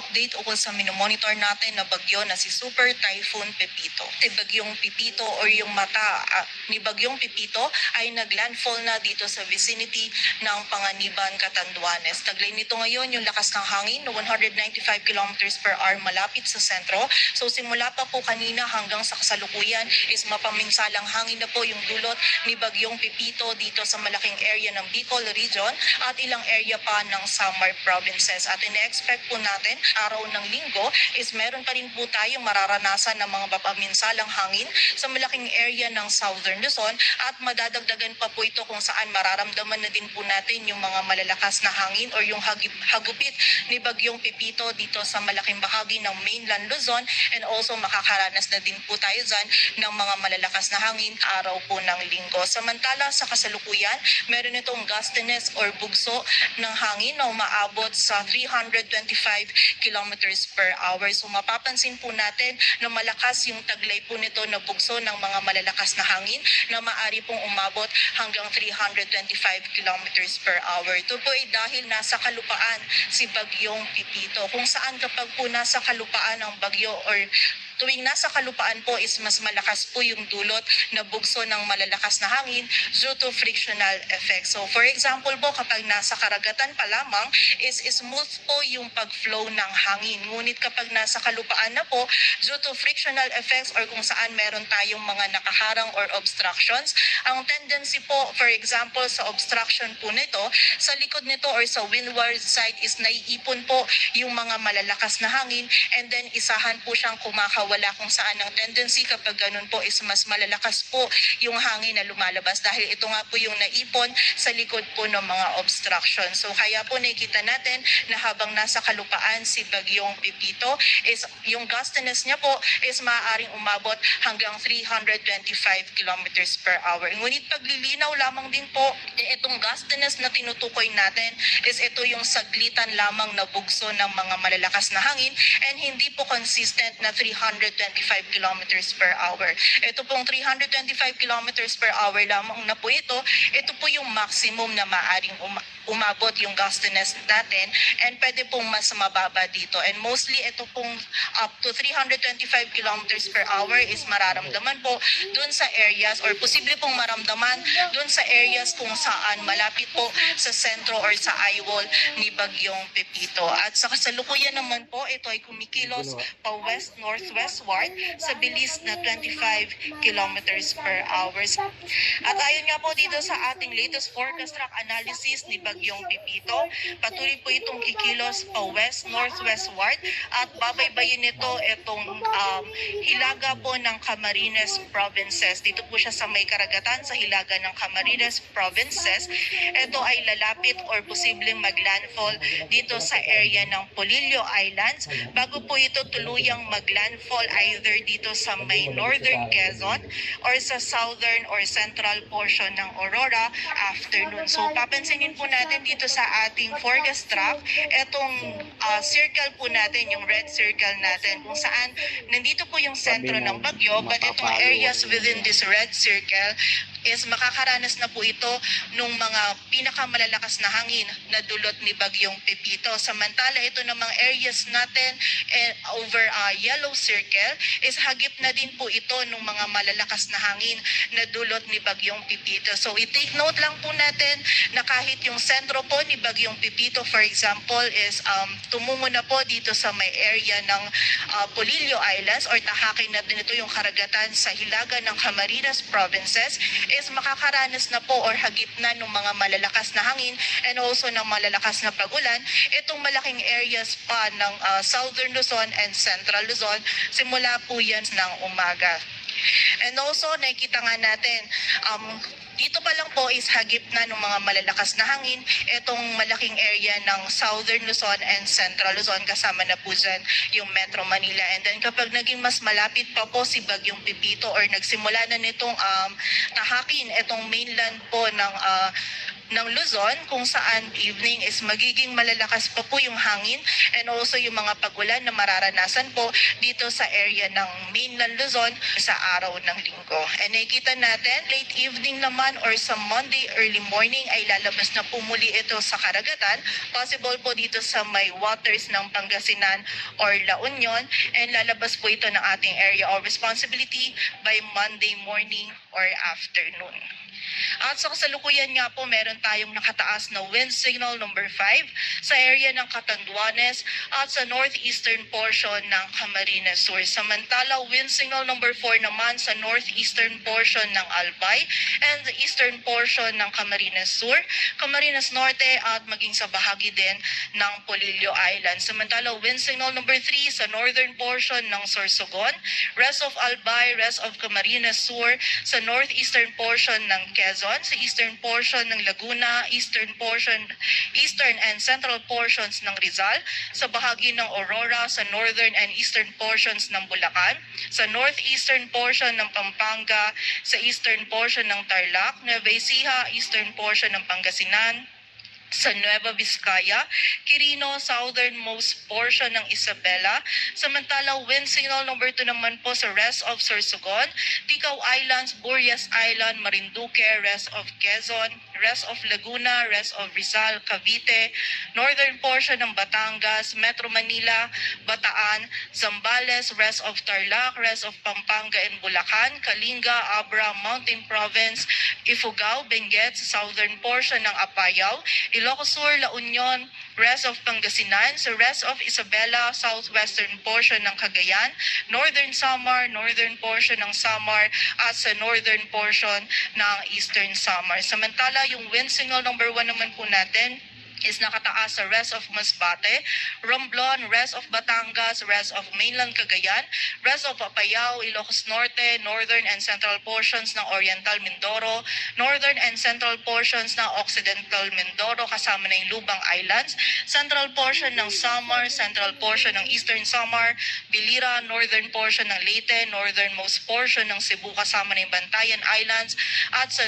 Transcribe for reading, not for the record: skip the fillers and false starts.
update ukol sa minomonitor natin na bagyo na si Super Typhoon Pepito. Si Bagyong Pepito or yung mata ni Bagyong Pepito ay naglandfall na dito sa vicinity ng Panganiban, Catanduanes. Taglay nito ngayon yung lakas ng hangin na 195 kilometers per hour malapit sa sentro. So simula pa po kanina hanggang sa kasalukuyan is mapaminsalang hangin na po yung dulot ni Bagyong Pepito dito sa malaking area ng Bicol Region at ilang area pa ng Samar Provinces. At ine-expect po natin araw ng linggo is meron pa rin po tayong mararanasan ng mga mapaminsalang hangin sa malaking area ng Southern Luzon at madadagdagan pa po ito kung saan mararamdaman na din po natin yung mga malalakas na hangin or yung hagupit ni Bagyong Pepito dito sa malaking bahagi ng mainland Luzon, and also makakaranas na din po tayo dyan ng mga malalakas na hangin araw po ng linggo. Samantala sa kasalukuyan, meron itong gustiness or bugso ng hangin na umaabot sa 325 kilometers per hour. So mapapansin po natin na malakas yung taglay po nito na bugso ng mga malalakas na hangin na maaari pong umabot hanggang 325 kilometers per hour. Ito po ay dahil nasa kalupaan si Bagyong Pepito, kung saan kapag po nasa kalupaan ng bagyo or tuwing nasa kalupaan po is mas malakas po yung dulot na bugso ng malalakas na hangin due to frictional effect. So for example po, kapag nasa karagatan pa lamang is smooth po yung pag-flow ng hangin. Ngunit kapag nasa kalupaan na po, due to frictional effects or kung saan meron tayong mga nakaharang or obstructions, ang tendency po, for example, sa obstruction po nito, sa likod nito or sa windward side is naiipon po yung mga malalakas na hangin, and then isahan po siyang kumakawala, kung saan ang tendency kapag ganun po is mas malalakas po yung hangin na lumalabas dahil ito nga po yung naipon sa likod po ng mga obstruction. So kaya po nakikita natin na habang nasa kalupaan si Bagyong Pepito is yung gustiness niya po is maaaring umabot hanggang 325 kilometers per hour. Ngunit paglilinaw lamang din po, itong gustiness na tinutukoy natin is ito yung saglitan lamang na bugso ng mga malalakas na hangin and hindi po consistent na 325 kilometers per hour. Ito pong 325 kilometers per hour lamang na po ito po yung maximum na maaaring umabot yung gustiness natin, and pwede pong mas mababa dito. And mostly ito pong up to 325 kilometers per hour is mararamdaman po dun sa areas or posible pong maramdaman dun sa areas kung saan malapit po sa sentro or sa eyewall ni Bagyong Pepito. At sa kasalukuyan naman po, ito ay kumikilos pa west-northwestward sa bilis na 25 kilometers per hour. At ayon nga po dito sa ating latest forecast track analysis ni Bagyong Pepito, patuloy po itong kikilos pa west-northwestward at babaybayin nito itong hilaga po ng Camarines Provinces. Dito po siya sa may karagatan sa hilaga ng Camarines Provinces. Ito ay lalapit or posibleng maglandfall dito sa area ng Polillo Islands bago po ito tuluyang maglandfall either dito sa may northern Quezon or sa southern or central portion ng Aurora afternoon. So papansinin po natin dito sa ating forecast track, etong circle po natin, yung red circle natin, kung saan nandito po yung sentro ng bagyo, but itong areas within this red circle is makakaranas na po ito nung mga pinakamalalakas na hangin na dulot ni Bagyong Pepito. Samantala ito namang areas natin over yellow circle is hagip na din po ito nung mga malalakas na hangin na dulot ni Bagyong Pepito. So i-take note lang po natin na kahit yung sentro po ni Bagyong Pepito, for example, is tumungo na po dito sa may area ng Polillo Islands or tahakin na din ito yung karagatan sa hilaga ng Camarines Provinces, is makakaranas na po or hagip na ng mga malalakas na hangin and also ng malalakas na pagulan itong malaking areas pa ng Southern Luzon and Central Luzon simula po yan ng umaga. And also nakikita nga natin dito pa lang po is hagip na ng mga malalakas na hangin itong malaking area ng Southern Luzon and Central Luzon, kasama na po dyan yung Metro Manila. And then kapag naging mas malapit pa po si Bagyong Pepito or nagsimula na nitong tahakin itong mainland po ng ng Luzon, kung saan evening is magiging malalakas pa po yung hangin and also yung mga pagulan na mararanasan po dito sa area ng mainland Luzon sa araw ng linggo. And nakikita natin, late evening naman or sa Monday early morning ay lalabas na po muli ito sa karagatan. Possible po dito sa may waters ng Pangasinan or La Union, and lalabas po ito ng ating area of responsibility by Monday morning or afternoon. At sa kasalukuyan nga po, meron tayong nakataas na wind signal number 5 sa area ng Catanduanes at sa northeastern portion ng Camarines Sur. Samantala, wind signal number 4 naman sa northeastern portion ng Albay and the eastern portion ng Camarines Sur, Camarines Norte at maging sa bahagi din ng Polillo Island. Samantala, wind signal number 3 sa northern portion ng Sorsogon, rest of Albay, rest of Camarines Sur, sa northeastern portion ng Quezon, sa eastern portion ng Laguna, eastern and central portions ng Rizal, sa bahagi ng Aurora, sa northern and eastern portions ng Bulacan, sa northeastern portion ng Pampanga, sa eastern portion ng Tarlac, Nueva Ecija, eastern portion ng Pangasinan, sa Nueva Vizcaya, Quirino, southernmost portion ng Isabela. Samantala, wind signal number 2 naman po sa rest of Sorsogon, Ticao Islands, Burias Island, Marinduque, rest of Quezon, rest of Laguna, rest of Rizal, Cavite, northern portion ng Batangas, Metro Manila, Bataan, Zambales, rest of Tarlac, rest of Pampanga and Bulacan, Kalinga, Abra, Mountain Province, Ifugao, Benguet, southern portion ng Apayao, Ilocos Sur, La Union, rest of Pangasinan, sa rest of Isabela, southwestern portion ng Cagayan, northern Samar, northern portion ng Samar, at sa northern portion ng eastern Samar. Samantala, yung wind signal number 1 naman po natin is nakataas sa rest of Masbate, Romblon, rest of Batangas, rest of mainland Cagayan, rest of Apayao, Ilocos Norte, northern and central portions ng Oriental Mindoro, northern and central portions ng Occidental Mindoro kasama na yung Lubang Islands, central portion ng Samar, central portion ng eastern Samar, Bilira, northern portion ng Leyte, northernmost portion ng Cebu kasama na yung Bantayan Islands, at sa